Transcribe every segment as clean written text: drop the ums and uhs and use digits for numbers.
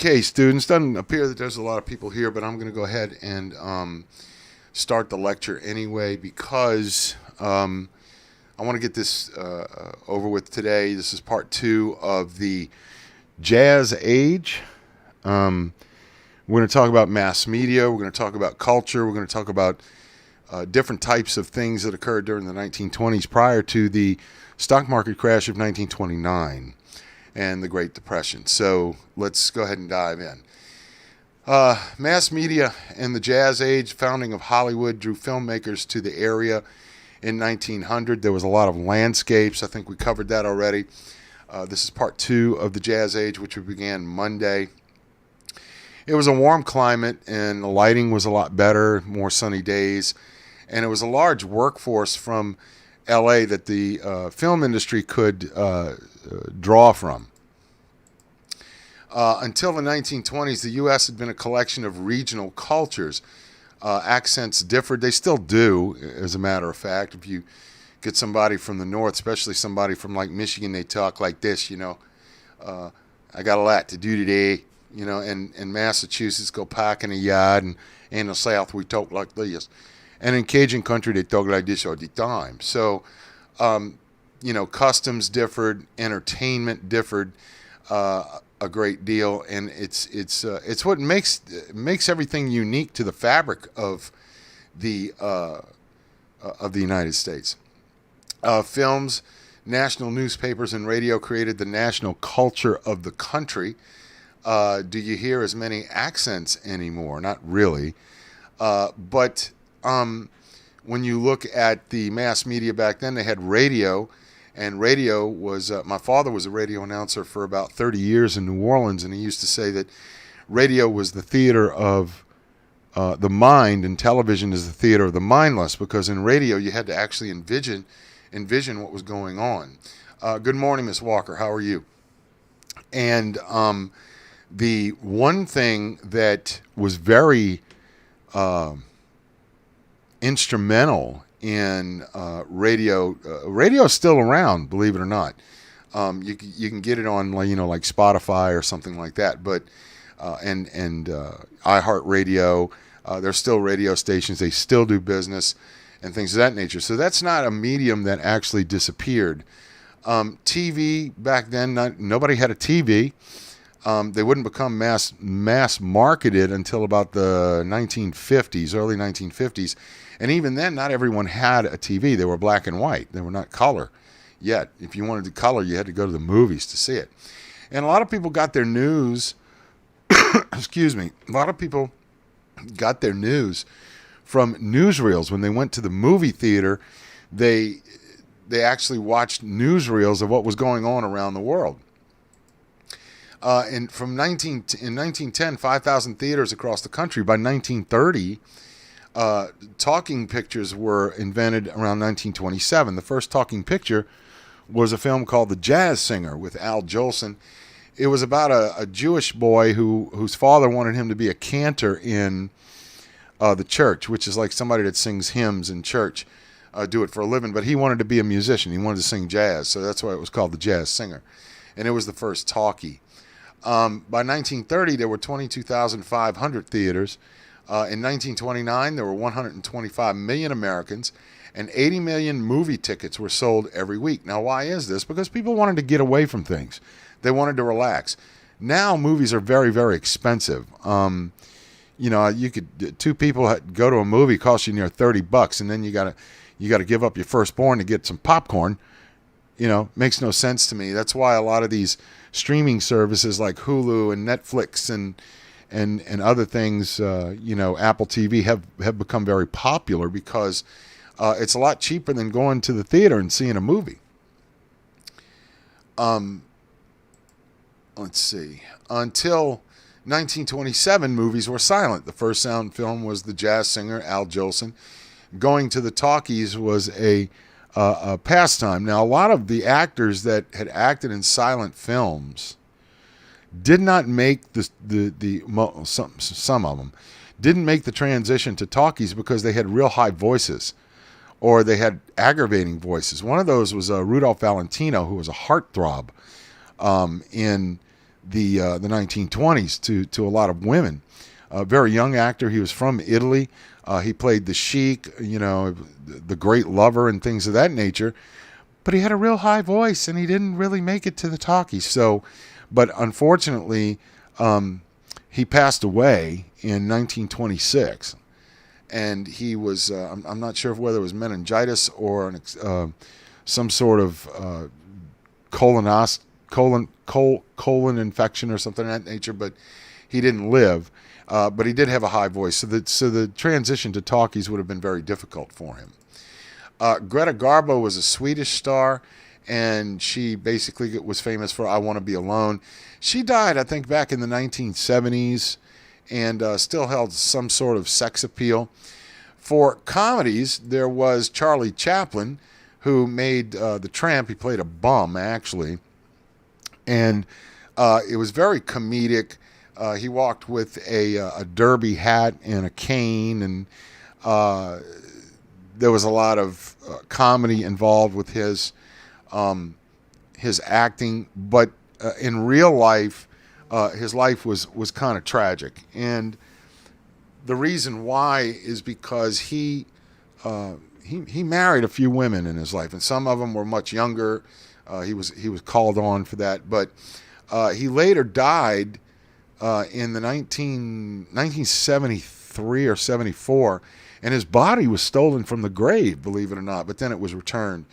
Okay, students, doesn't appear that there's a lot of people here, but I'm going to go ahead and start the lecture anyway because I want to get this over with today. This is part 2 of the Jazz Age. We're going to talk about mass media. We're going to talk about culture. We're going to talk about different types of things that occurred during the 1920s prior to the stock market crash of 1929 and the Great Depression. So let's go ahead and dive in. Mass media and the Jazz Age, founding of Hollywood, drew filmmakers to the area in 1900. There was a lot of landscapes. I think we covered that already. This is part 2 of the Jazz Age, which we began Monday. It was a warm climate, and the lighting was a lot better, more sunny days, and it was a large workforce from LA that the film industry could draw from. Until the 1920s, the U.S. had been a collection of regional cultures. Accents differed. They still do, as a matter of fact. If you get somebody from the north, especially somebody from like Michigan, they talk like this, I got a lot to do today, and in Massachusetts, go park in a yard, and in the South, we talk like this. And in Cajun country, they talk like this all the time. So, customs differed, entertainment differed a great deal, and it's what makes everything unique to the fabric of the United States. Films, national newspapers, and radio created the national culture of the country. Do you hear as many accents anymore? Not really, but when you look at the mass media back then, they had radio. And radio was, my father was a radio announcer for about 30 years in New Orleans, and he used to say that radio was the theater of the mind, and television is the theater of the mindless, because in radio you had to actually envision what was going on. Good morning, Miss Walker. How are you? And the one thing that was very instrumental in radio. Radio is still around, believe it or not. You can get it on like Spotify or something like that. But and iHeartRadio, there's still radio stations. They still do business and things of that nature. So that's not a medium that actually disappeared. TV back then, nobody had a TV. They wouldn't become mass marketed until about the 1950s, early 1950s. And even then, not everyone had a TV. They were black and white. They were not color yet. If you wanted to color, you had to go to the movies to see it. And a lot of people got their news, excuse me, a lot of people got their news from newsreels. When they went to the movie theater, they actually watched newsreels of what was going on around the world. And in 1910, 5,000 theaters across the country. By 1930, talking pictures were invented around 1927. The first talking picture was a film called The Jazz Singer with Al Jolson. It was about a Jewish boy whose father wanted him to be a cantor in the church, which is like somebody that sings hymns in church, do it for a living. But he wanted to be a musician. He wanted to sing jazz, so that's why it was called The Jazz Singer. And it was the first talkie. By 1930, there were 22,500 theaters. In 1929, there were 125 million Americans, and 80 million movie tickets were sold every week. Now, why is this? Because people wanted to get away from things. They wanted to relax. Now, movies are very, very expensive. You could two people go to a movie, cost you near $30, and then you gotta give up your firstborn to get some popcorn. Makes no sense to me. That's why a lot of these streaming services like Hulu and Netflix and other things, Apple TV have become very popular because it's a lot cheaper than going to the theater and seeing a movie. Let's see. Until 1927, movies were silent. The first sound film was The Jazz Singer, Al Jolson. Going to the talkies was a pastime. Now, a lot of the actors that had acted in silent films did not make some of them didn't make the transition to talkies because they had real high voices, or they had aggravating voices. One of those was Rudolph Valentino, who was a heartthrob in the 1920s to a lot of women. A very young actor. He was from Italy. He played the Sheik, the great lover and things of that nature. But he had a real high voice, and he didn't really make it to the talkies. So, but unfortunately, he passed away in 1926, and he was I'm not sure whether it was meningitis or some sort of colon infection or something of that nature, but he didn't live. But he did have a high voice, so the transition to talkies would have been very difficult for him. Greta Garbo was a Swedish star, and she basically was famous for I Want to Be Alone. She died, I think, back in the 1970s, and still held some sort of sex appeal. For comedies, there was Charlie Chaplin, who made The Tramp. He played a bum, actually, and it was very comedic. He walked with a derby hat and a cane, and there was a lot of comedy involved with his acting. But in real life, his life was kind of tragic, and the reason why is because he married a few women in his life, and some of them were much younger. He was called on for that, but he later died in the 1973 or 74, and his body was stolen from the grave, believe it or not, but then it was returned.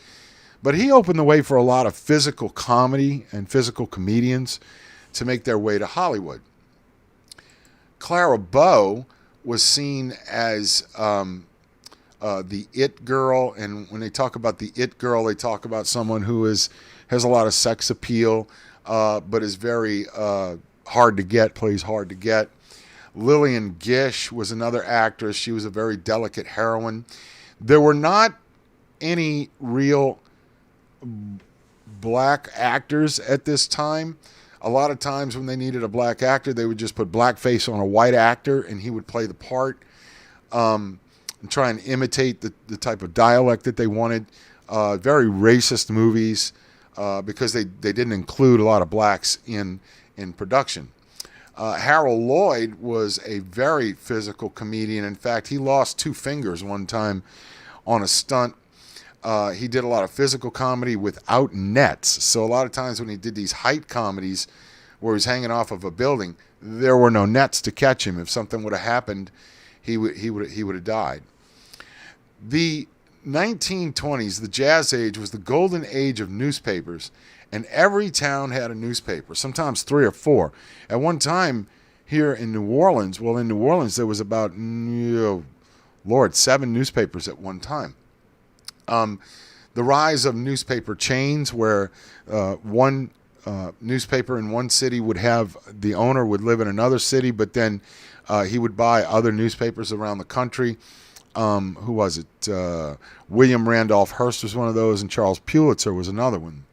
But he opened the way for a lot of physical comedy and physical comedians to make their way to Hollywood. Clara Bow was seen as the it girl, and when they talk about the it girl, they talk about someone who has a lot of sex appeal, but is very hard to get, plays hard to get. Lillian Gish was another actress. She was a very delicate heroine. There were not any real black actors at this time. A lot of times when they needed a black actor, they would just put blackface on a white actor, and he would play the part and try and imitate the type of dialect that they wanted. Very racist movies because they didn't include a lot of blacks in production. Harold Lloyd was a very physical comedian. In fact, he lost 2 fingers one time on a stunt. He did a lot of physical comedy without nets. So a lot of times when he did these height comedies where he was hanging off of a building, there were no nets to catch him. If something would have happened, he would have died. The 1920s, the Jazz Age, was the golden age of newspapers, and every town had a newspaper, sometimes 3 or 4. At one time here in New Orleans, there was about, 7 newspapers at one time. The rise of newspaper chains, where one newspaper in one city would have, the owner would live in another city, but then he would buy other newspapers around the country. Who was it? William Randolph Hearst was one of those, and Charles Pulitzer was another one.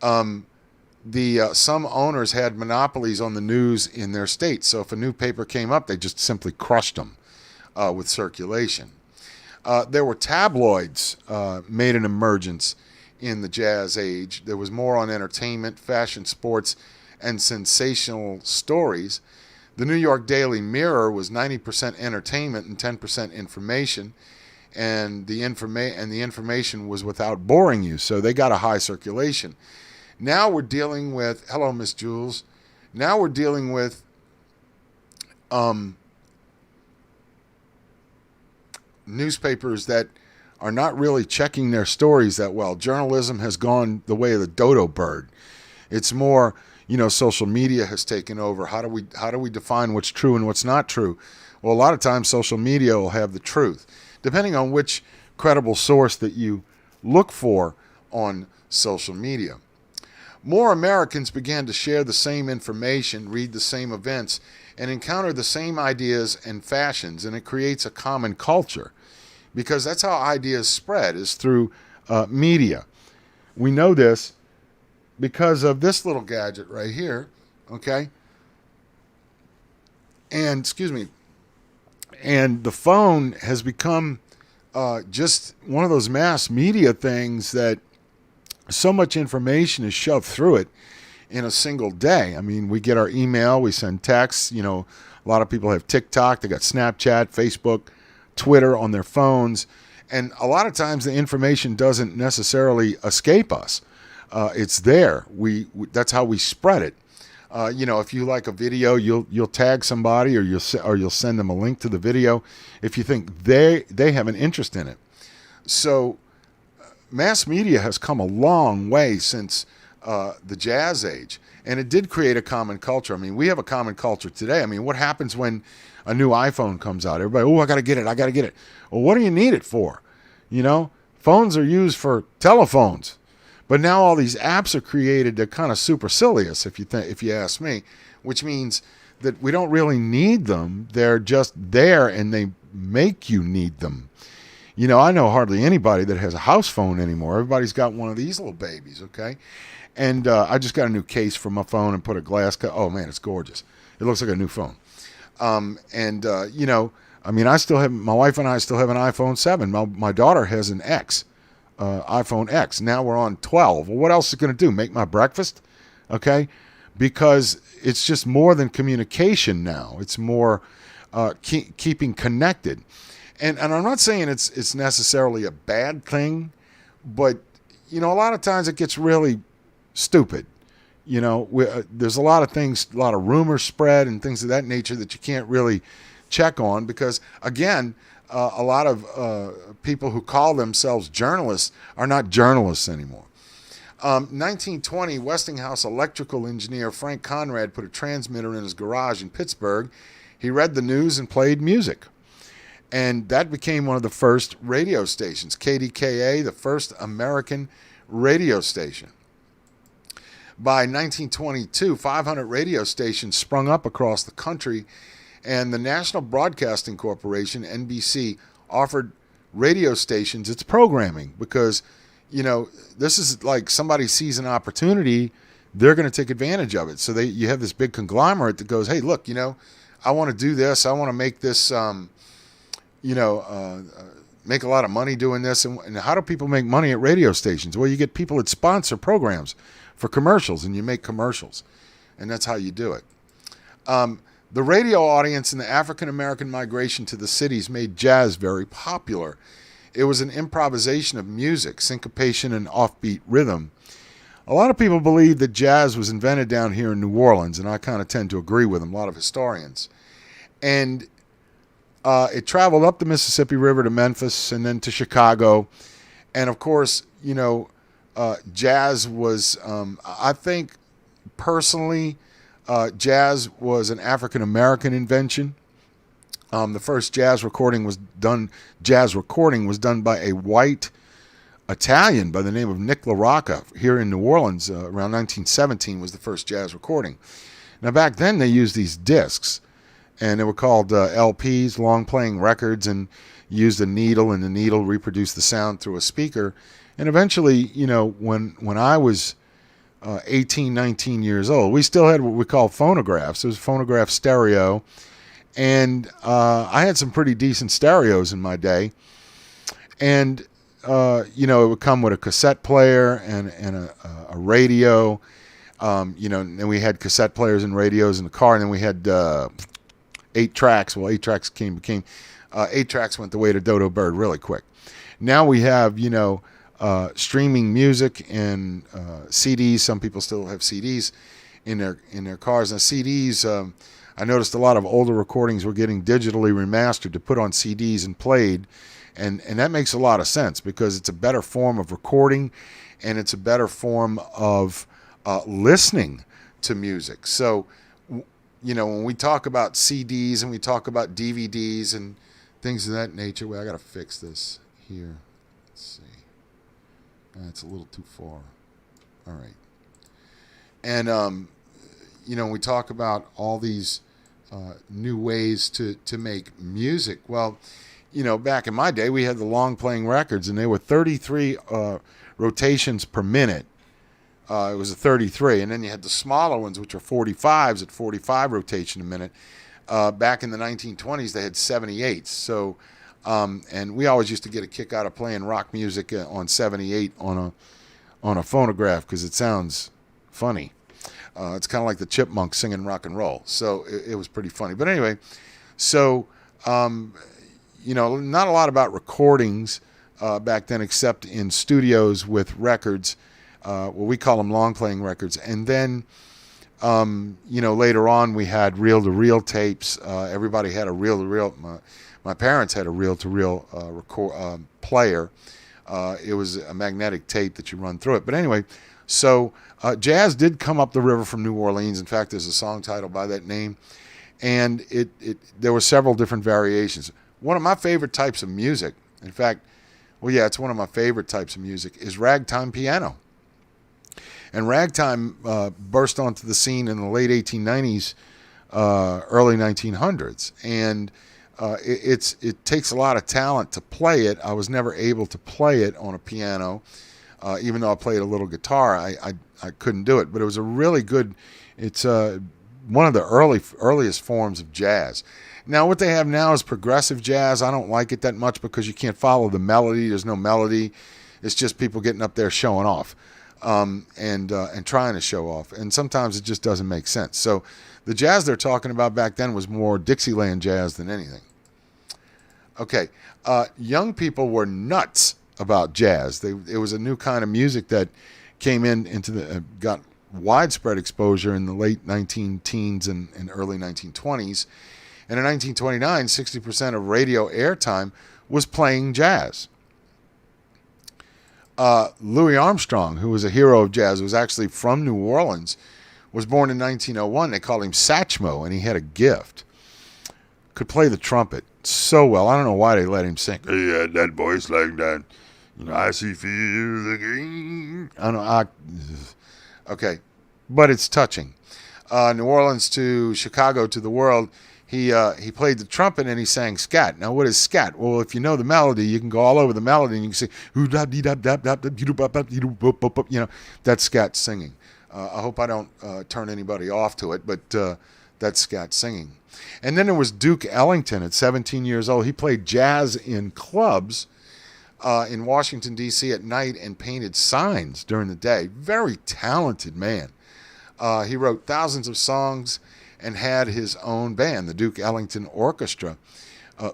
Some owners had monopolies on the news in their state, so if a new paper came up, they just simply crushed them with circulation. There were tabloids made an emergence in the Jazz Age. There was more on entertainment, fashion, sports, and sensational stories. The New York Daily Mirror was 90% entertainment and 10% information, and the information was without boring you, so they got a high circulation. Now we're dealing with, hello, Miss Jules. Now we're dealing with newspapers that are not really checking their stories that well. Journalism has gone the way of the dodo bird. It's more, social media has taken over. How do we define what's true and what's not true? Well, a lot of times social media will have the truth, depending on which credible source that you look for on social media. More Americans began to share the same information, read the same events, and encounter the same ideas and fashions, and it creates a common culture, because that's how ideas spread, is through media. We know this because of this little gadget right here, okay? And the phone has become just one of those mass media things that so much information is shoved through it, in a single day. I mean, we get our email, we send texts. You know, a lot of people have TikTok, they got Snapchat, Facebook, Twitter on their phones. And a lot of times the information doesn't necessarily escape us. It's there. That's how we spread it. You know, if you like a video, you'll tag somebody, or you'll send them a link to the video if you think they have an interest in it. So mass media has come a long way since the jazz age, and it did create a common culture. I mean, we have a common culture today. I mean, what happens when a new iPhone comes out? Everybody, oh, I got to get it. Well, what do you need it for? You know, phones are used for telephones. But now all these apps are created. They're kind of supercilious, if you ask me, which means that we don't really need them. They're just there, and they make you need them. You know, I know hardly anybody that has a house phone anymore. Everybody's got one of these little babies, okay? And I just got a new case for my phone and put a glass Oh, man, it's gorgeous. It looks like a new phone. You know, I mean, my wife and I still have an iPhone 7. My daughter has an X. iPhone X. Now we're on 12. Well, what else is it going to do? Make my breakfast? Okay? Because it's just more than communication now. It's more keeping connected. And I'm not saying it's necessarily a bad thing, but, you know, a lot of times it gets really stupid. You know, there's a lot of things, a lot of rumors spread and things of that nature that you can't really check on because, again, a lot of people who call themselves journalists are not journalists anymore. 1920, Westinghouse electrical engineer Frank Conrad put a transmitter in his garage in Pittsburgh. He read the news and played music. And that became one of the first radio stations, KDKA, the first American radio station. By 1922, 500 radio stations sprung up across the country, and the National Broadcasting Corporation, NBC, offered radio stations its programming because, you know, this is like somebody sees an opportunity, they're going to take advantage of it. So you have this big conglomerate that goes, hey, look, you know, I want to do this. I want to make this, make a lot of money doing this. And how do people make money at radio stations? Well, you get people that sponsor programs for commercials, and you make commercials. And that's how you do it. The radio audience and the African-American migration to the cities made jazz very popular. It was an improvisation of music, syncopation, and offbeat rhythm. A lot of people believe that jazz was invented down here in New Orleans, and I kind of tend to agree with them, a lot of historians. And it traveled up the Mississippi River to Memphis and then to Chicago. And, of course, you know, jazz was, I think, personally, jazz was an African-American invention. The first jazz recording was done by a white Italian by the name of Nick LaRocca here in New Orleans. Around 1917 was the first jazz recording. Now, back then, they used these discs, and they were called LPs, long-playing records, and used a needle, and the needle reproduced the sound through a speaker. And eventually, you know, when I was 18, 19 years old, we still had what we call phonographs. It was phonograph stereo. And I had some pretty decent stereos in my day. And, you know, it would come with a cassette player and a radio. You know, and we had cassette players and radios in the car. And then we had 8 tracks. Well, 8 tracks became 8 tracks went the way to Dodo Bird really quick. Now we have, you know, streaming music and CDs. Some people still have CDs in their cars. Now CDs, I noticed a lot of older recordings were getting digitally remastered to put on CDs and played, and that makes a lot of sense because it's a better form of recording, and it's a better form of listening to music. So, you know, when we talk about CDs and we talk about DVDs and things of that nature, well, I got to fix this here. Let's see. That's a little too far. All right. And, you know, we talk about all these new ways to make music. Well, you know, back in my day, we had the long playing records, and they were 33 rotations per minute. It was a 33. And then you had the smaller ones, which are 45s at 45 rotation a minute. Back in the 1920s, they had 78s. So, and we always used to get a kick out of playing rock music on 78 on a phonograph because it sounds funny. It's kind of like the Chipmunks singing rock and roll. So it was pretty funny. But anyway, so, not a lot about recordings back then except in studios with records. We call them long playing records. And then, later on we had reel-to-reel tapes. Everybody had a reel-to-reel. My parents had a reel-to-reel player. It was a magnetic tape that you run through it. But anyway, so jazz did come up the river from New Orleans. In fact, there's a song title by that name. And there were several different variations. One of my favorite types of music, in fact, it's one of my favorite types of music, is ragtime piano. And ragtime burst onto the scene in the late 1890s, early 1900s. And it takes a lot of talent to play it. I was never able to play it on a piano. Even though I played a little guitar, I couldn't do it. But it was a really good, it's one of the earliest forms of jazz. Now, what they have now is progressive jazz. I don't like it that much because you can't follow the melody. There's no melody. It's just people getting up there showing off and trying to show off. And sometimes it just doesn't make sense. So the jazz they're talking about back then was more Dixieland jazz than anything. Okay, young people were nuts about jazz. It was a new kind of music that came got widespread exposure in the late 19-teens and early 1920s. And in 1929, 60% of radio airtime was playing jazz. Louis Armstrong, who was a hero of jazz, was actually from New Orleans, was born in 1901. They called him Satchmo, and he had a gift. Could play the trumpet so well. I don't know why they let him sing. He had that voice like that. I see, feel the game. I don't know. Okay, but it's touching. New Orleans to Chicago to the world. He played the trumpet and he sang scat. Now, what is scat? Well, if you know the melody, you can go all over the melody and you can say, that's scat singing. I hope I don't turn anybody off to it, but that's scat singing. And then there was Duke Ellington at 17 years old. He played jazz in clubs in Washington, D.C. at night and painted signs during the day. Very talented man. He wrote thousands of songs and had his own band, the Duke Ellington Orchestra.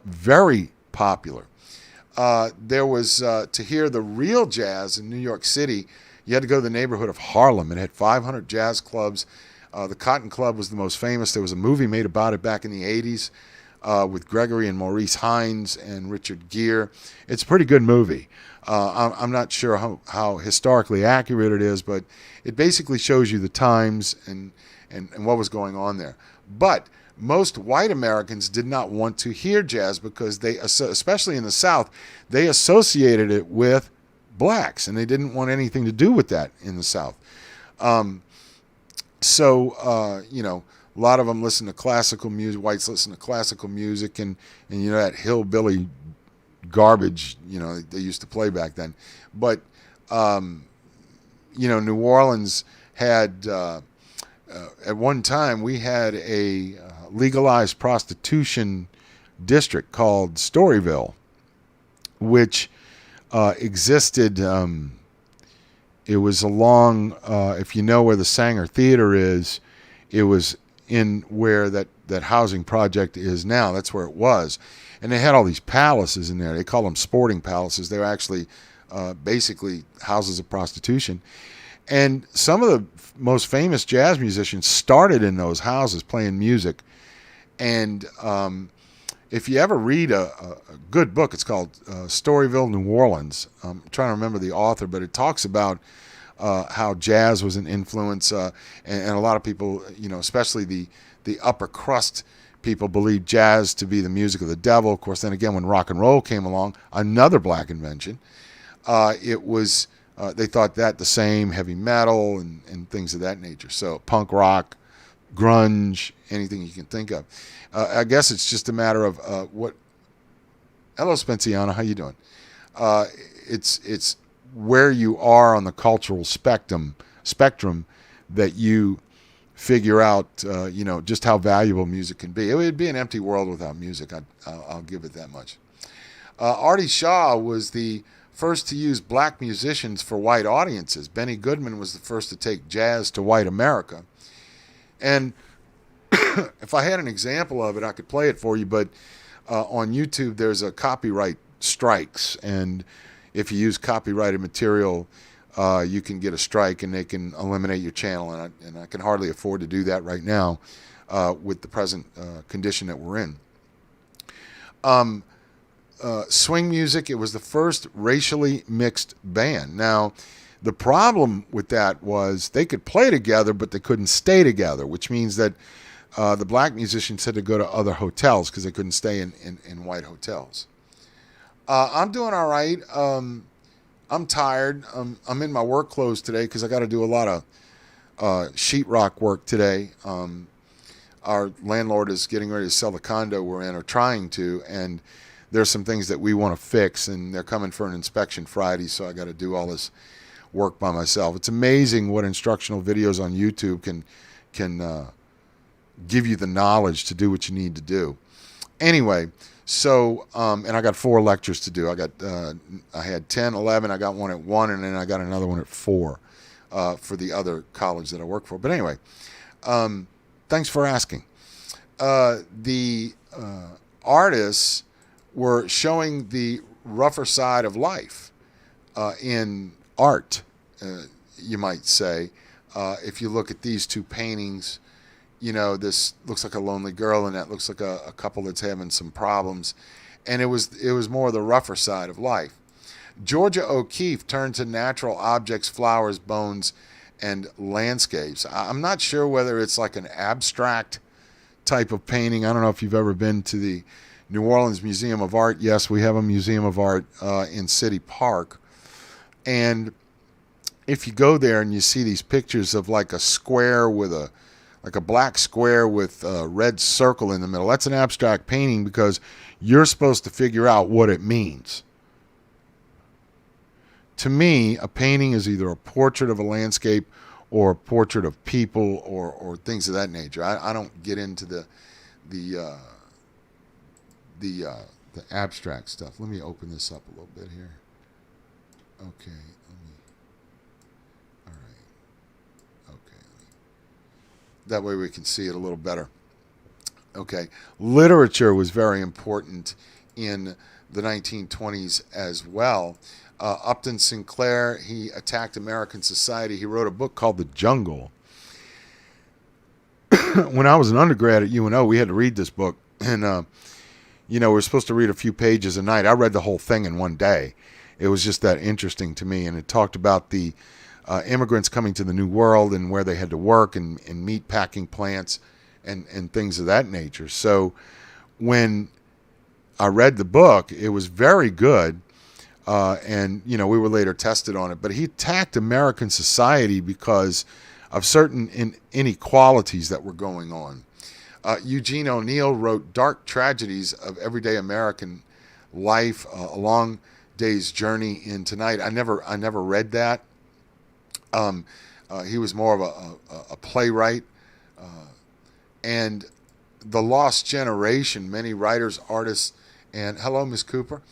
Very popular. There was, to hear the real jazz in New York City, you had to go to the neighborhood of Harlem. It had 500 jazz clubs. The Cotton Club was the most famous. There was a movie made about it back in the 80s with Gregory and Maurice Hines and Richard Gere. It's a pretty good movie. I'm not sure how historically accurate it is, but it basically shows you the times and what was going on there. But most white Americans did not want to hear jazz because they, especially in the South, they associated it with blacks, and they didn't want anything to do with that in the South. A lot of them listen to classical music. Whites listen to classical music and that hillbilly garbage, they used to play back then. But, New Orleans had, at one time, we had a legalized prostitution district called Storyville, which existed. It was along, if you know where the Sanger Theater is, it was in where that housing project is now. That's where it was. And they had all these palaces in there. They call them sporting palaces. They're actually basically houses of prostitution. And some of the most famous jazz musicians started in those houses playing music. And if you ever read a good book, it's called Storyville, New Orleans. I'm trying to remember the author, but it talks about how jazz was an influence. And a lot of people, especially the upper crust people, believed jazz to be the music of the devil. Of course, then again, when rock and roll came along, another black invention, it was... they thought that the same, heavy metal and things of that nature. So punk rock, grunge, anything you can think of. I guess it's just a matter of what. Hello, Spenciano. How you doing? It's where you are on the cultural spectrum that you figure out. Just how valuable music can be. It would be an empty world without music. I'll give it that much. Artie Shaw was the first to use black musicians for white audiences. Benny Goodman was the first to take jazz to white America. And if I had an example of it, I could play it for you, but on YouTube there's a copyright strikes, and if you use copyrighted material, you can get a strike and they can eliminate your channel, and I can hardly afford to do that right now with the present condition that we're in. Swing music, it was the first racially mixed band. Now, the problem with that was they could play together, but they couldn't stay together, which means that the black musicians had to go to other hotels because they couldn't stay in white hotels. I'm doing all right. I'm tired. I'm in my work clothes today because I got to do a lot of sheetrock work today. Our landlord is getting ready to sell the condo we're in, or trying to, and there's some things that we want to fix, and they're coming for an inspection Friday, so I got to do all this work by myself. It's amazing what instructional videos on YouTube can give you the knowledge to do what you need to do. Anyway, so and I got 4 lectures to do. I had 10, 11. I got one at 1, and then I got another one at 4 for the other college that I work for. But anyway, thanks for asking. The artists were showing the rougher side of life in art, you might say. If you look at these 2 paintings, you know, this looks like a lonely girl, and that looks like a couple that's having some problems. And it was more the rougher side of life. Georgia O'Keeffe turned to natural objects, flowers, bones, and landscapes. I'm not sure whether it's like an abstract type of painting. I don't know if you've ever been to the New Orleans Museum of Art. Yes, we have a Museum of Art in City Park. And if you go there and you see these pictures of like a square with a black square with a red circle in the middle, that's an abstract painting because you're supposed to figure out what it means. To me, a painting is either a portrait of a landscape or a portrait of people or things of that nature. I don't get into the abstract stuff. Let me open this up a little bit here. Okay, all right. Okay. That way we can see it a little better. Okay. Literature was very important in the 1920s as well. Upton Sinclair, he attacked American society. He wrote a book called The Jungle. When I was an undergrad at UNO, we had to read this book, and we were supposed to read a few pages a night. I read the whole thing in one day. It was just that interesting to me, and it talked about the immigrants coming to the New World and where they had to work and meat packing plants and things of that nature. So when I read the book, it was very good, and we were later tested on it. But he attacked American society because of certain inequalities that were going on. Eugene O'Neill wrote Dark Tragedies of Everyday American Life, A Long Day's Journey into Night. I never read that. He was more of a playwright. And The Lost Generation, many writers, artists, and hello, Miss Cooper.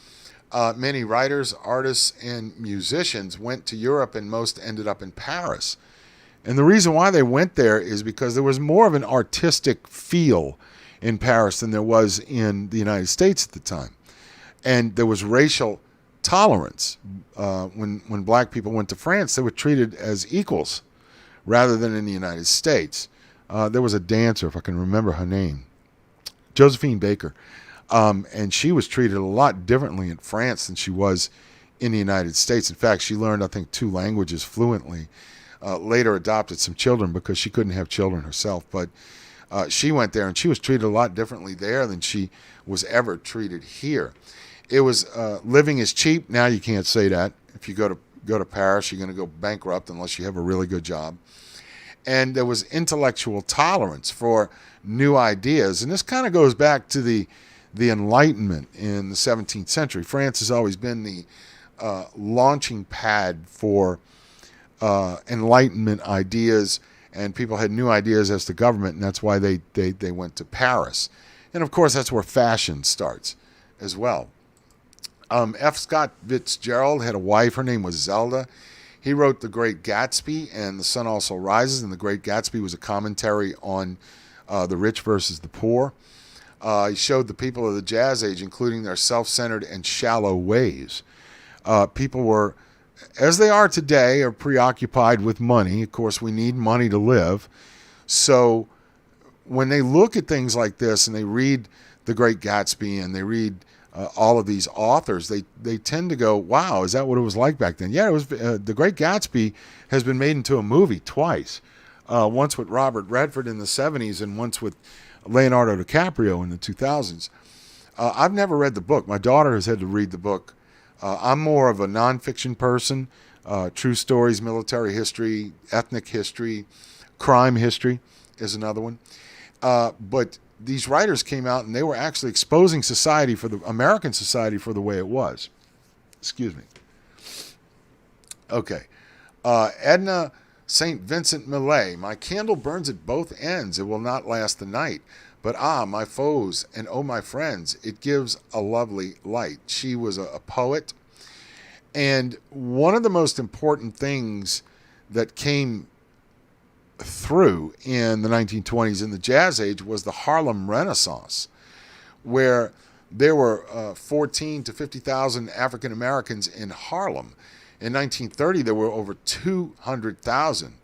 Many writers, artists, and musicians went to Europe, and most ended up in Paris. And the reason why they went there is because there was more of an artistic feel in Paris than there was in the United States at the time. And there was racial tolerance. When black people went to France, they were treated as equals rather than in the United States. There was a dancer, if I can remember her name, Josephine Baker. And she was treated a lot differently in France than she was in the United States. In fact, she learned, I think, 2 languages fluently. Later adopted some children because she couldn't have children herself. But she went there, and she was treated a lot differently there than she was ever treated here. It was living is cheap. Now you can't say that. If you go to Paris, you're going to go bankrupt unless you have a really good job. And there was intellectual tolerance for new ideas. And this kind of goes back to the Enlightenment in the 17th century. France has always been the launching pad for Enlightenment ideas, and people had new ideas as to government, and that's why they went to Paris. And of course, that's where fashion starts as well. F. Scott Fitzgerald had a wife. Her name was Zelda. He wrote The Great Gatsby and The Sun Also Rises, and The Great Gatsby was a commentary on the rich versus the poor. He showed the people of the Jazz Age, including their self-centered and shallow ways. People were, as they are today, are preoccupied with money. Of course, we need money to live. So when they look at things like this and they read The Great Gatsby and they read all of these authors, they tend to go, wow, is that what it was like back then? Yeah, it was. The Great Gatsby has been made into a movie twice. Once with Robert Redford in the 70s and once with Leonardo DiCaprio in the 2000s. I've never read the book. My daughter has had to read the book. I'm more of a nonfiction person. True stories, military history, ethnic history, crime history is another one. But these writers came out and they were actually exposing society, for the American society, for the way it was. Excuse me. Okay. Edna St. Vincent Millay, my candle burns at both ends. It will not last the night. But my foes, and my friends, it gives a lovely light. She was a poet. And one of the most important things that came through in the 1920s in the Jazz Age was the Harlem Renaissance, where there were 14 to 50,000 African Americans in Harlem. In 1930, there were over 200,000.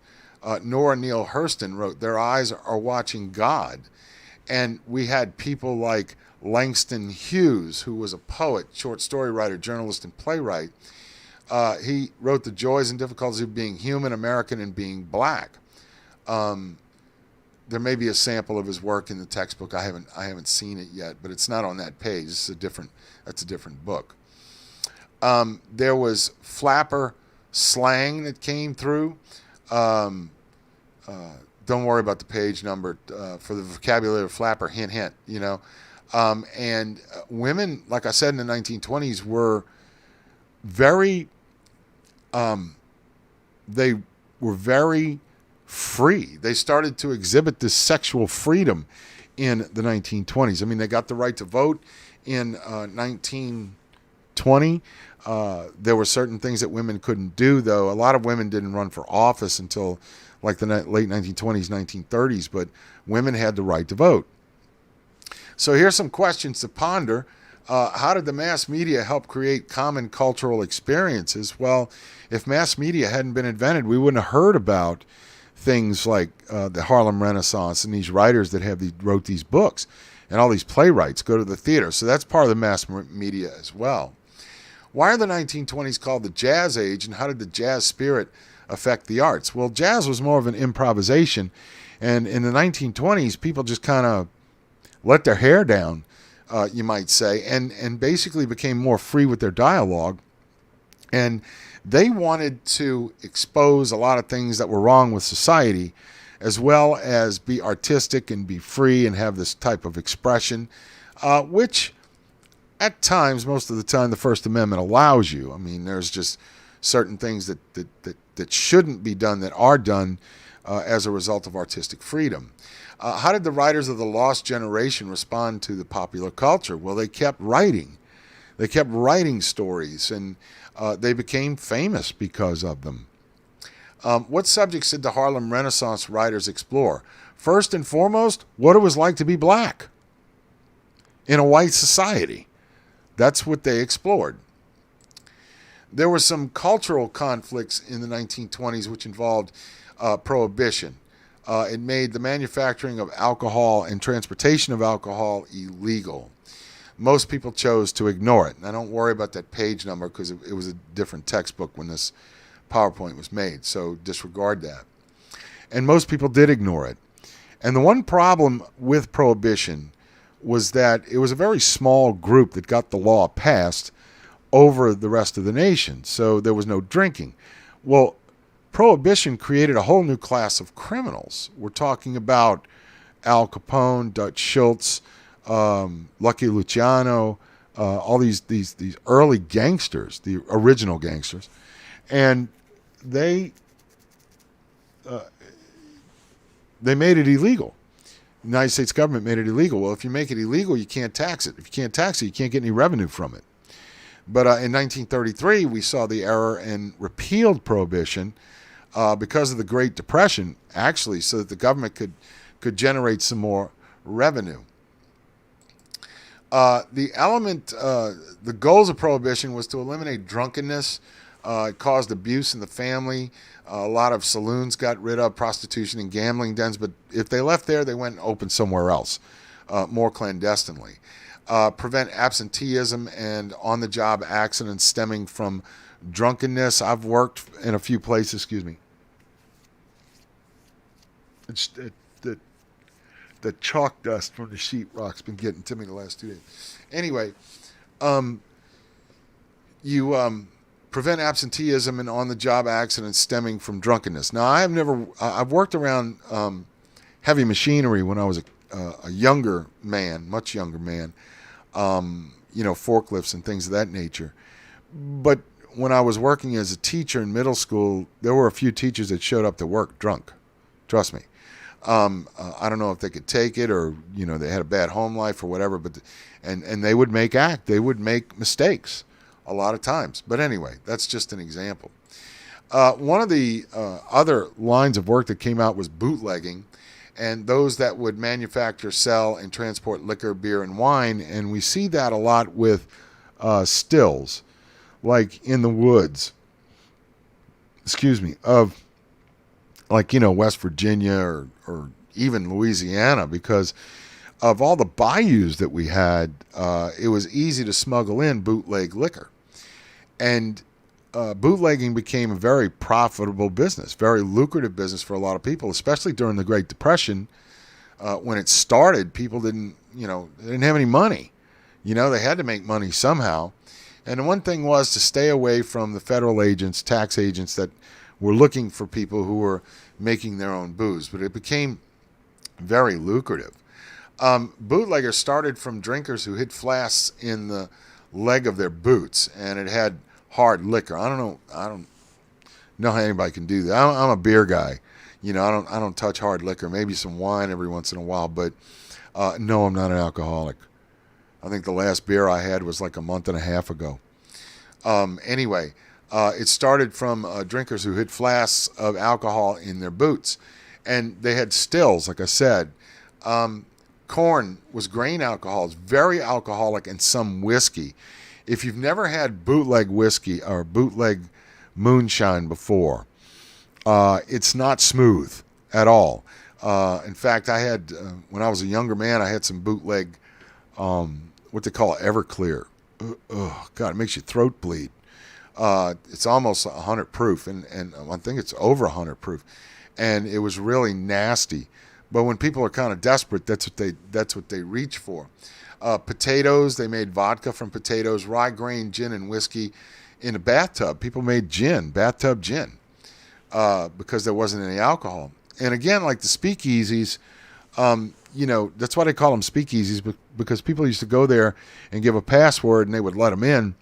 Nora Neale Hurston wrote, "Their eyes are watching God." And we had people like Langston Hughes, who was a poet, short story writer, journalist, and playwright. He wrote The Joys and Difficulties of Being Human, American, and Being Black. There may be a sample of his work in the textbook. I haven't seen it yet, but it's not on that page. That's a different book. There was flapper slang that came through. Don't worry about the page number for the vocabulary of flapper. Hint, hint. And women, like I said, in the 1920s, were very. They were very free. They started to exhibit this sexual freedom in the 1920s. I mean, they got the right to vote in 1920. There were certain things that women couldn't do, though. A lot of women didn't run for office until like the late 1920s, 1930s, but women had the right to vote. So here's some questions to ponder. How did the mass media help create common cultural experiences? Well, if mass media hadn't been invented, we wouldn't have heard about things like the Harlem Renaissance and these writers that wrote these books, and all these playwrights go to the theater. So that's part of the mass media as well. Why are the 1920s called the Jazz Age, and how did the jazz spirit affect the arts? Well, jazz was more of an improvisation, and in the 1920s, people just kind of let their hair down, you might say, and basically became more free with their dialogue. And they wanted to expose a lot of things that were wrong with society, as well as be artistic and be free and have this type of expression, which at times, most of the time, the First Amendment allows you. I mean, there's just certain things that shouldn't be done that are done as a result of artistic freedom. How did the writers of the Lost Generation respond to the popular culture? Well, they kept writing. They kept writing stories, and they became famous because of them. What subjects did the Harlem Renaissance writers explore? First and foremost, what it was like to be black in a white society. That's what they explored. There were some cultural conflicts in the 1920s which involved prohibition. It made the manufacturing of alcohol and transportation of alcohol illegal. Most people chose to ignore it. Now, don't worry about that page number because it was a different textbook when this PowerPoint was made, so disregard that. And most people did ignore it. And the one problem with prohibition was that it was a very small group that got the law passed over the rest of the nation, so there was no drinking. Well, prohibition created a whole new class of criminals. We're talking about Al Capone, Dutch Schultz, Lucky Luciano, all these early gangsters, the original gangsters, and they made it illegal. The United States government made it illegal. Well, if you make it illegal, you can't tax it. If you can't tax it, you can't get any revenue from it. But in 1933, we saw the error and repealed prohibition because of the Great Depression, actually, so that the government could generate some more revenue. The goals of prohibition was to eliminate drunkenness. It caused abuse in the family. A lot of saloons got rid of, prostitution and gambling dens, but if they left there, they went and opened somewhere else, more clandestinely. Prevent absenteeism and on-the-job accidents stemming from drunkenness. I've worked in a few places, excuse me. The chalk dust from the sheetrock's been getting to me the last 2 days. Anyway, you prevent absenteeism and on-the-job accidents stemming from drunkenness. Now, I've worked around heavy machinery when I was a younger man, much younger man, forklifts and things of that nature. But when I was working as a teacher in middle school, there were a few teachers that showed up to work drunk. Trust me. I don't know if they could take it or, they had a bad home life or whatever, but and they would make mistakes a lot of times. But anyway, that's just an example. One of the other lines of work that came out was bootlegging, and those that would manufacture, sell, and transport liquor, beer, and wine. And we see that a lot with stills, like in the woods, of West Virginia or even Louisiana, because of all the bayous that we had, it was easy to smuggle in bootleg liquor. And bootlegging became a very profitable business, very lucrative business for a lot of people, especially during the Great Depression. When it started, people didn't have any money. They had to make money somehow. And the one thing was to stay away from the federal agents, tax agents that were looking for people who were making their own booze. But it became very lucrative. Bootleggers started from drinkers who hid flasks in the leg of their boots, and it had hard liquor. I don't know how anybody can do that. I'm a beer guy. I don't touch hard liquor. Maybe some wine every once in a while, but no, I'm not an alcoholic. I think the last beer I had was like a month and a half ago. Anyway, it started from drinkers who hid flasks of alcohol in their boots, and they had stills, like I said. Corn was grain alcohol. It's very alcoholic, and some whiskey. If you've never had bootleg whiskey or bootleg moonshine before, it's not smooth at all. In fact, I had, when I was a younger man, I had some bootleg, what they call Everclear. Oh, God, it makes your throat bleed. It's almost 100 proof, and I think it's over 100 proof. And it was really nasty. But when people are kind of desperate, that's what they reach for. Potatoes, they made vodka from potatoes, rye grain, gin, and whiskey in a bathtub. People made bathtub gin, because there wasn't any alcohol. And again, like the speakeasies, that's why they call them speakeasies, because people used to go there and give a password and they would let them in.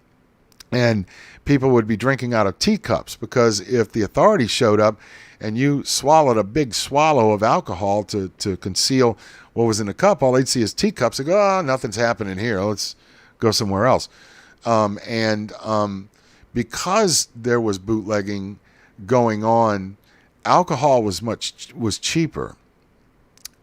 And people would be drinking out of teacups, because if the authorities showed up and you swallowed a big swallow of alcohol to conceal what was in the cup, all they'd see is teacups. They go, nothing's happening here. Let's go somewhere else. Because there was bootlegging going on, alcohol was cheaper.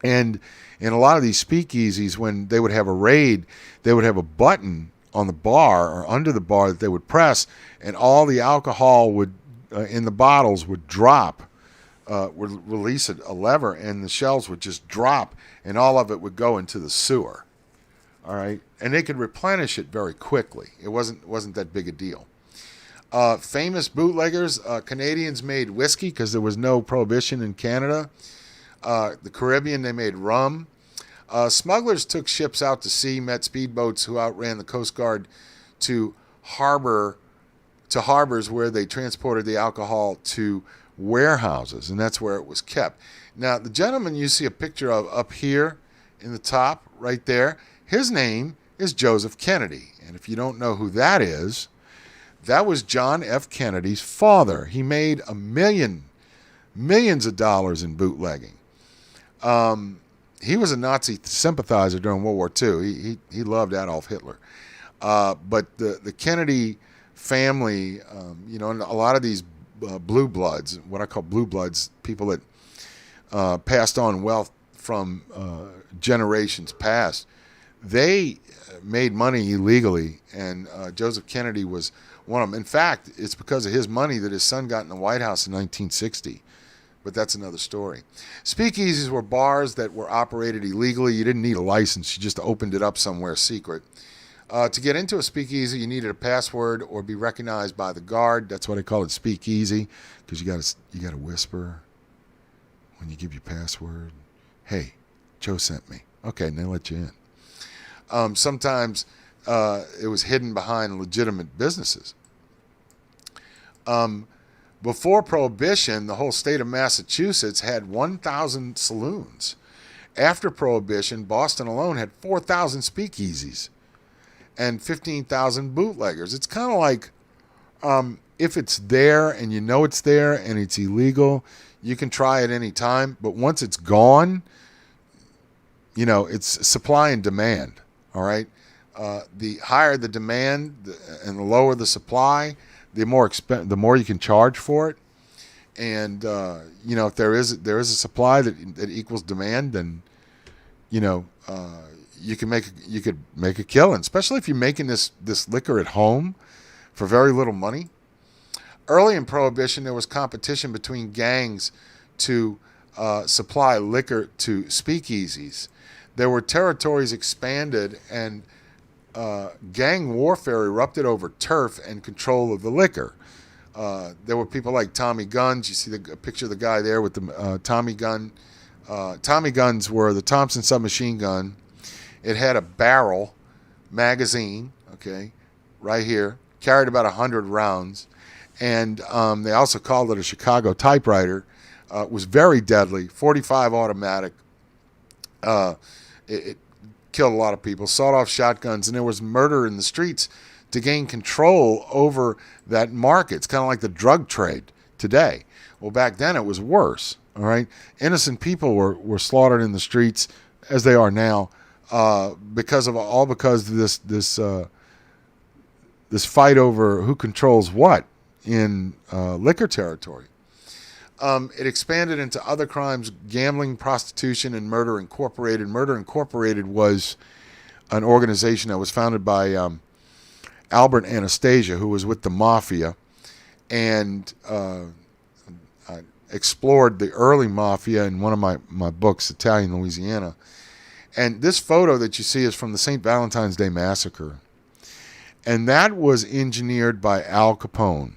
And in a lot of these speakeasies, when they would have a raid, they would have a button on the bar or under the bar that they would press, and all the alcohol would in the bottles would drop, would release a lever, and the shelves would just drop, and all of it would go into the sewer. All right, and they could replenish it very quickly. It wasn't that big a deal. Famous bootleggers, Canadians made whiskey because there was no prohibition in Canada. The Caribbean, they made rum. Smugglers took ships out to sea, met speedboats who outran the Coast Guard to harbors where they transported the alcohol to warehouses, and that's where it was kept. Now, the gentleman you see a picture of up here in the top, right there, his name is Joseph Kennedy. And if you don't know who that is, that was John F. Kennedy's father. He made millions of dollars in bootlegging. He was a Nazi sympathizer during World War II. He loved Adolf Hitler. But the Kennedy family, and a lot of these blue bloods, what I call blue bloods, people that passed on wealth from generations past, they made money illegally, and Joseph Kennedy was one of them. In fact, it's because of his money that his son got in the White House in 1960. But that's another story. Speakeasies were bars that were operated illegally. You didn't need a license. You just opened it up somewhere secret. To get into a speakeasy, you needed a password or be recognized by the guard. That's why they call it speakeasy, because you got to whisper when you give your password. Hey, Joe sent me. Okay, and they let you in. Sometimes it was hidden behind legitimate businesses. Before Prohibition, the whole state of Massachusetts had 1,000 saloons. After Prohibition, Boston alone had 4,000 speakeasies and 15,000 bootleggers. It's kind of like if it's there and you know it's there and it's illegal, you can try it any time. But once it's gone, it's supply and demand. All right. The higher the demand and the lower the supply, the more you can charge for it. And if there is a supply that equals demand, then you could make a killing, especially if you're making this liquor at home for very little money. Early in Prohibition, there was competition between gangs to supply liquor to speakeasies. There were territories expanded, and gang warfare erupted over turf and control of the liquor. There were people like Tommy Guns. You see the picture of the guy there with the Tommy gun. Tommy guns were the Thompson submachine gun. It had a barrel magazine, okay, right here, carried about 100 rounds. And they also called it a Chicago typewriter. It was very deadly, 45 automatic. It killed a lot of people, sawed-off shotguns, and there was murder in the streets to gain control over that market. It's kind of like the drug trade today. Well, back then it was worse, all right? Innocent people were slaughtered in the streets, as they are now, because of this fight over who controls what in liquor territory. It expanded into other crimes: gambling, prostitution, and Murder Incorporated. Murder Incorporated was an organization that was founded by Albert Anastasia, who was with the mafia, and explored the early mafia in one of my books, Italian Louisiana. And this photo that you see is from the St. Valentine's Day Massacre. And that was engineered by Al Capone,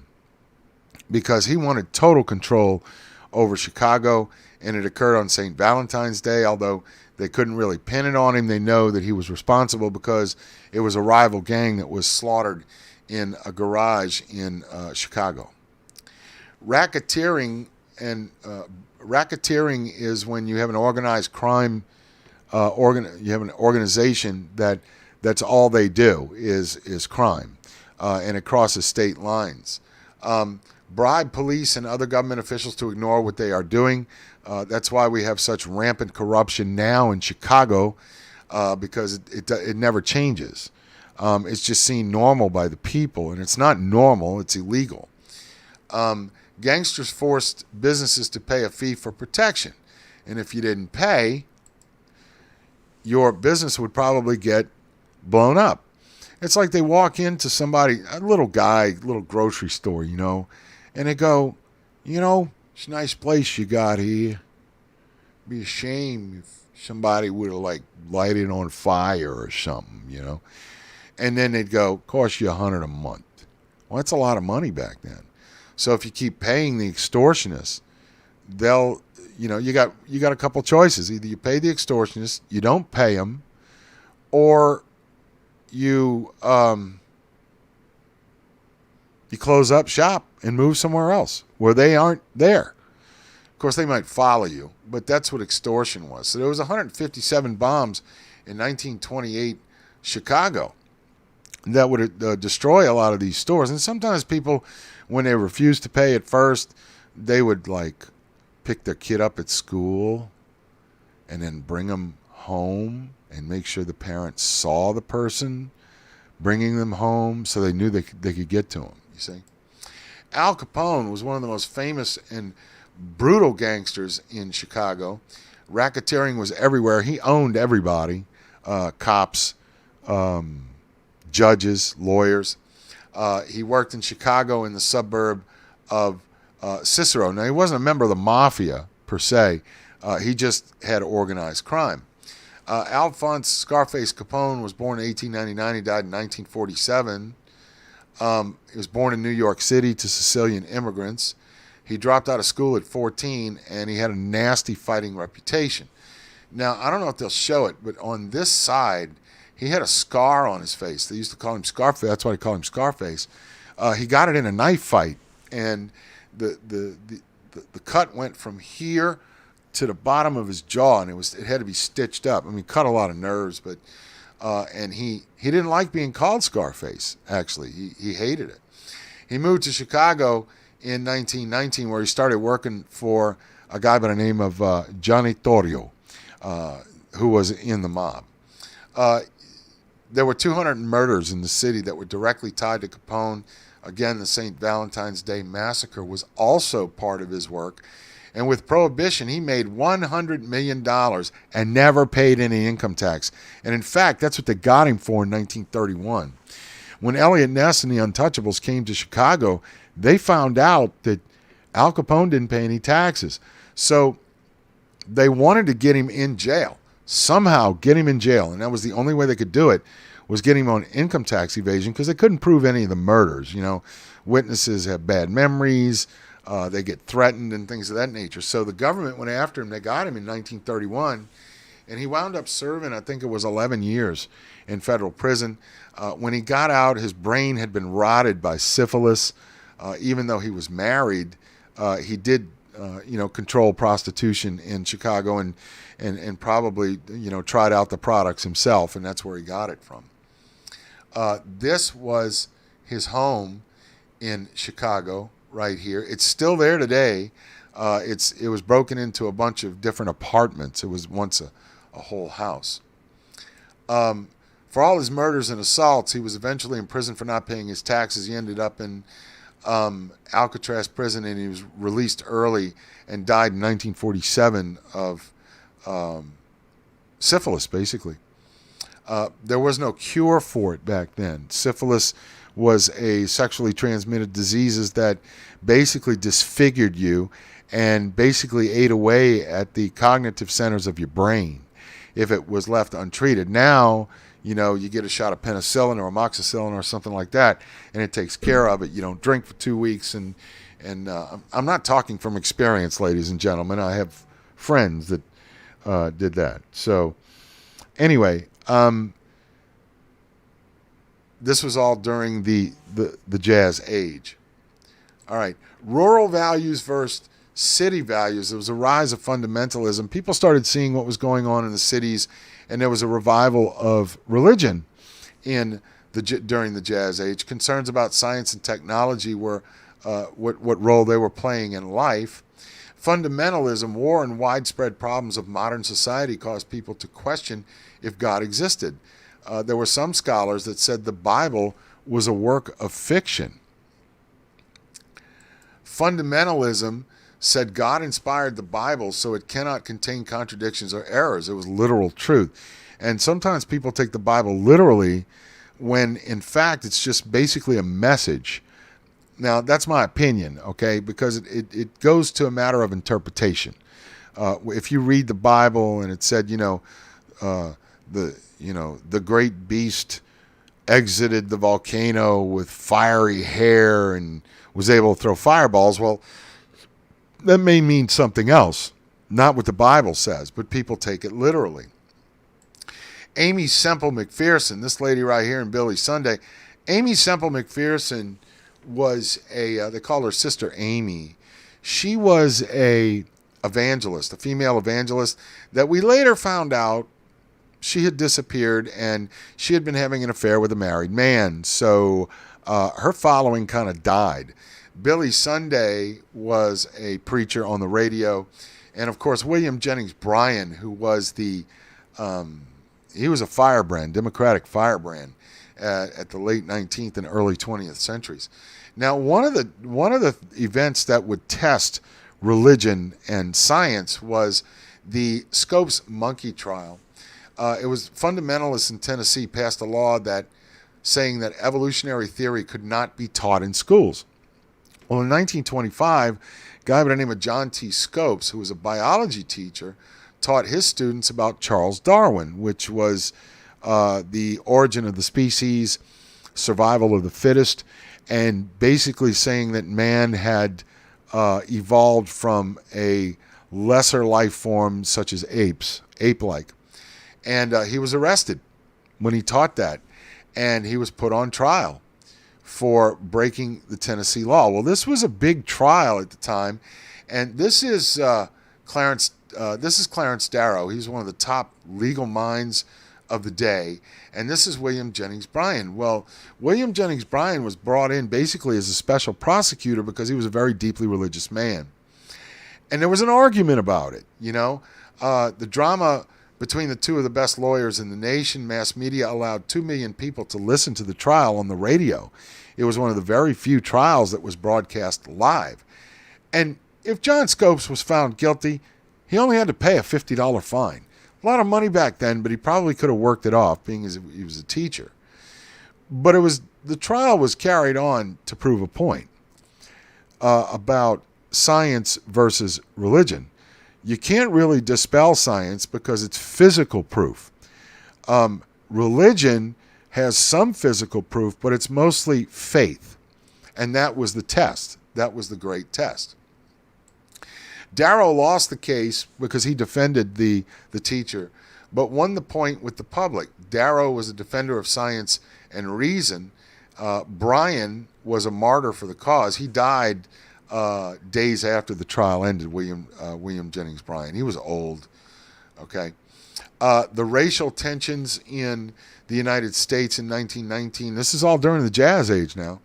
because he wanted total control over Chicago, and it occurred on St. Valentine's Day. Although they couldn't really pin it on him, they know that he was responsible because it was a rival gang that was slaughtered in a garage in Chicago. Racketeering is when you have an organized crime, you have an organization that's all they do is crime, and it crosses state lines. Bribe police and other government officials to ignore what they are doing. That's why we have such rampant corruption now in Chicago, because it never changes. It's just seen normal by the people, and it's not normal, it's illegal. Gangsters forced businesses to pay a fee for protection, and if you didn't pay, your business would probably get blown up. It's like they walk into a little grocery store, and they go, it's a nice place you got here. Be a shame if somebody would have lighted it on fire or something, And then they'd go, cost you $100 a month. Well, that's a lot of money back then. So if you keep paying the extortionists, they'll, you got a couple choices. Either you pay the extortionists, you don't pay them, or you close up shop and move somewhere else where they aren't there. Of course, they might follow you, but that's what extortion was. So there was 157 bombs in 1928 Chicago that would destroy a lot of these stores. And sometimes people, when they refused to pay at first, they would pick their kid up at school and then bring them home and make sure the parents saw the person bringing them home so they knew they could get to them, you see. Al Capone was one of the most famous and brutal gangsters in Chicago. Racketeering was everywhere. He owned everybody, cops, judges, lawyers. He worked in Chicago in the suburb of Cicero. Now, he wasn't a member of the mafia, per se. He just had organized crime. Alphonse Scarface Capone was born in 1899. He died in 1947. He was born in New York City to Sicilian immigrants. He dropped out of school at 14, and he had a nasty fighting reputation. Now, I don't know if they'll show it, but on this side, he had a scar on his face. They used to call him Scarface. That's why they call him Scarface. He got it in a knife fight, and the cut went from here to the bottom of his jaw, and it had to be stitched up. I mean, cut a lot of nerves, but and he didn't like being called Scarface. Actually, he hated it. He moved to Chicago in 1919, where he started working for a guy by the name of Johnny Torrio, who was in the mob. There were 200 murders in the city that were directly tied to Capone. Again, the St. Valentine's Day Massacre was also part of his work. And with Prohibition, he made $100 million and never paid any income tax. And in fact, that's what they got him for in 1931. When Eliot Ness and the Untouchables came to Chicago, they found out that Al Capone didn't pay any taxes. So they wanted to get him in jail. Somehow get him in jail. And that was the only way they could do it, was get him on income tax evasion, because they couldn't prove any of the murders. You know, witnesses have bad memories. They get threatened and things of that nature. So the government went after him. They got him in 1931, and he wound up serving, I think it was 11 years in federal prison. When he got out, his brain had been rotted by syphilis. Even though he was married, he did, control prostitution in Chicago and probably, tried out the products himself, and that's where he got it from. This was his home in Chicago, right here. It's still there today. It was broken into a bunch of different apartments. It was once a whole house. For all his murders and assaults, he was eventually in prison for not paying his taxes. He ended up in Alcatraz prison, and he was released early and died in 1947 of syphilis, basically. There was no cure for it back then. Syphilis was a sexually transmitted disease that basically disfigured you and basically ate away at the cognitive centers of your brain if it was left untreated. Now, you get a shot of penicillin or amoxicillin or something like that, and it takes care of it. You don't drink for 2 weeks, and I'm not talking from experience, ladies and gentlemen. I have friends that did that. So anyway, this was all during the Jazz Age. All right, rural values versus city values. There was a rise of fundamentalism. People started seeing what was going on in the cities, and there was a revival of religion during the Jazz Age. Concerns about science and technology were what role they were playing in life. Fundamentalism, war, and widespread problems of modern society caused people to question if God existed. There were some scholars that said the Bible was a work of fiction. Fundamentalism said God inspired the Bible, so it cannot contain contradictions or errors. It was literal truth. And sometimes people take the Bible literally when, in fact, it's just basically a message. Now, that's my opinion, okay, because it goes to a matter of interpretation. If you read the Bible and it said, the great beast exited the volcano with fiery hair and was able to throw fireballs, well, that may mean something else, not what the Bible says, but people take it literally. Aimee Semple McPherson, this lady right here in Billy Sunday, Aimee Semple McPherson was they call her Sister Amy. She was a female evangelist that we later found out she had disappeared and she had been having an affair with a married man. So her following kind of died. Billy Sunday was a preacher on the radio. And of course, William Jennings Bryan, who was he was a firebrand, Democratic firebrand. at the late 19th and early 20th centuries. Now, one of the events that would test religion and science was the Scopes monkey trial. It was fundamentalists in Tennessee passed a law that saying that evolutionary theory could not be taught in schools. Well, in 1925, a guy by the name of John T. Scopes, who was a biology teacher, taught his students about Charles Darwin, which was the origin of the species, survival of the fittest, and basically saying that man had evolved from a lesser life form such as apes, ape-like. And he was arrested when he taught that, and he was put on trial for breaking the Tennessee law. Well, this was a big trial at the time, and this is Clarence Darrow. He's one of the top legal minds of the day, and this is William Jennings Bryan. Well, William Jennings Bryan was brought in basically as a special prosecutor because he was a very deeply religious man. And there was an argument about it, the drama between the two of the best lawyers in the nation. Mass media allowed 2 million people to listen to the trial on the radio. It was one of the very few trials that was broadcast live. And if John Scopes was found guilty, he only had to pay a $50 fine. A lot of money back then, but he probably could have worked it off, being as he was a teacher. But the trial was carried on to prove a point about science versus religion. You can't really dispel science because it's physical proof. Religion has some physical proof, but it's mostly faith. And that was the test. That was the great test. Darrow lost the case because he defended the teacher, but won the point with the public. Darrow was a defender of science and reason. Bryan was a martyr for the cause. He died days after the trial ended, William Jennings Bryan. He was old. Okay. The racial tensions in the United States in 1919, this is all during the Jazz Age now,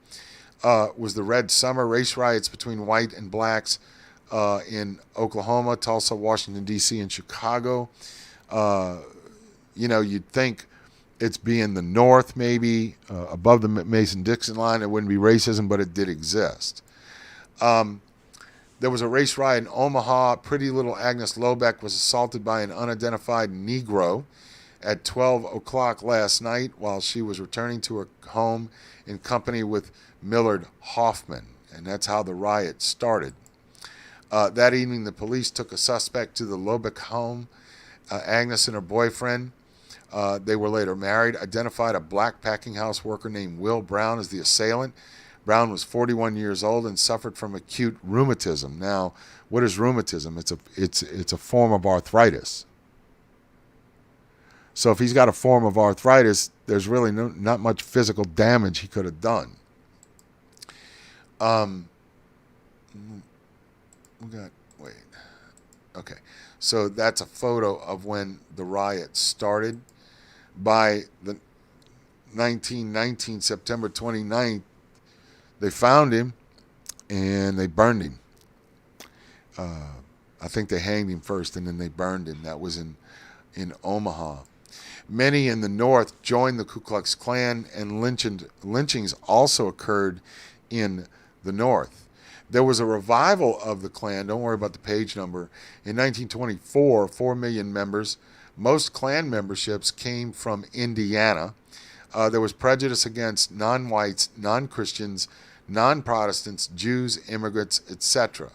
was the Red Summer, race riots between white and blacks in Oklahoma, Tulsa, Washington, D.C., and Chicago. You'd think it's being the North, maybe, above the Mason-Dixon line. It wouldn't be racism, but it did exist. There was a race riot in Omaha. Pretty little Agnes Lobeck was assaulted by an unidentified Negro at 12 o'clock last night while she was returning to her home in company with Millard Hoffman. And that's how the riot started. That evening, the police took a suspect to the Lobeck home. Agnes and her boyfriend, they were later married, identified a black packing house worker named Will Brown as the assailant. Brown was 41 years old and suffered from acute rheumatism. Now, what is rheumatism? It's a form of arthritis. So if he's got a form of arthritis, there's really not much physical damage he could have done. Okay. So that's a photo of when the riot started. By the 1919, September 29th, they found him and they burned him. I think they hanged him first and then they burned him. That was in Omaha. Many in the North joined the Ku Klux Klan, and lynchings also occurred in the North. There was a revival of the Klan, don't worry about the page number. In 1924, 4 million members. Most Klan memberships came from Indiana. There was prejudice against non-whites, non-Christians, non-Protestants, Jews, immigrants, etc.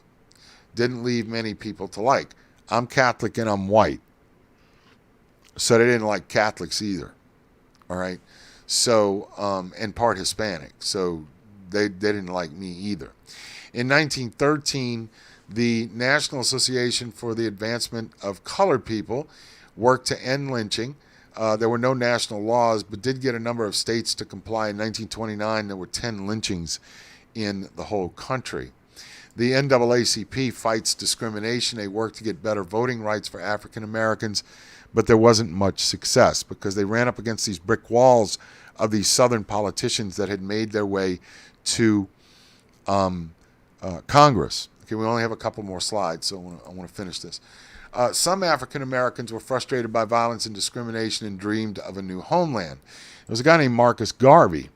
Didn't leave many people to like. I'm Catholic and I'm white. So they didn't like Catholics either. All right? So, and part Hispanic. So they didn't like me either. In 1913, the National Association for the Advancement of Colored People worked to end lynching. There were no national laws, but did get a number of states to comply. In 1929, there were 10 lynchings in the whole country. The NAACP fights discrimination. They work to get better voting rights for African Americans, but there wasn't much success because they ran up against these brick walls of these Southern politicians that had made their way to Congress. Okay, we only have a couple more slides, so I want to finish this. Some African Americans were frustrated by violence and discrimination and dreamed of a new homeland. There was a guy named Marcus Garvey.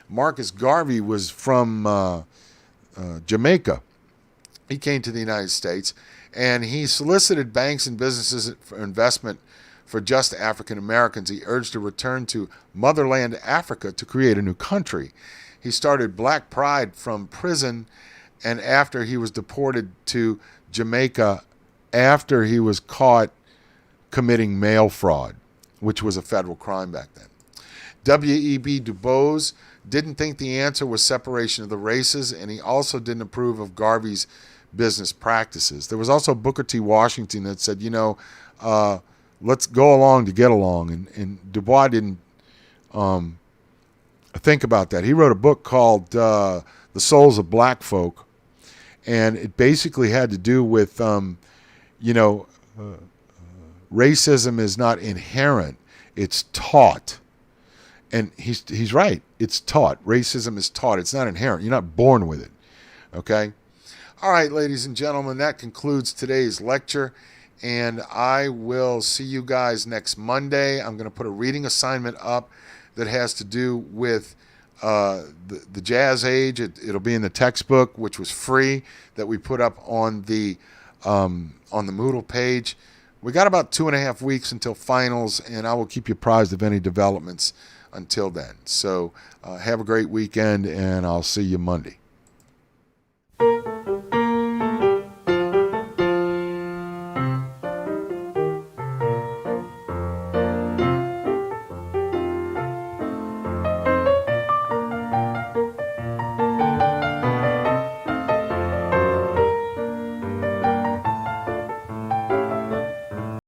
Marcus Garvey was from Jamaica. He came to the United States, and he solicited banks and businesses for investment for just African Americans. He urged a return to motherland Africa to create a new country. He started Black Pride from prison, and after he was deported to Jamaica, after he was caught committing mail fraud, which was a federal crime back then. W.E.B. Du Bois didn't think the answer was separation of the races, and he also didn't approve of Garvey's business practices. There was also Booker T. Washington that said, let's go along to get along, and Du Bois didn't think about that. He wrote a book called The Souls of Black Folk, and it basically had to do with, racism is not inherent, it's taught. And he's right. It's taught. Racism is taught. It's not inherent. You're not born with it. Okay? All right, ladies and gentlemen, that concludes today's lecture. And I will see you guys next Monday. I'm going to put a reading assignment up that has to do with the Jazz Age. It'll be in the textbook, which was free, that we put up on the Moodle page. We got about 2.5 weeks until finals, and I will keep you apprised of any developments until then. So have a great weekend, and I'll see you Monday.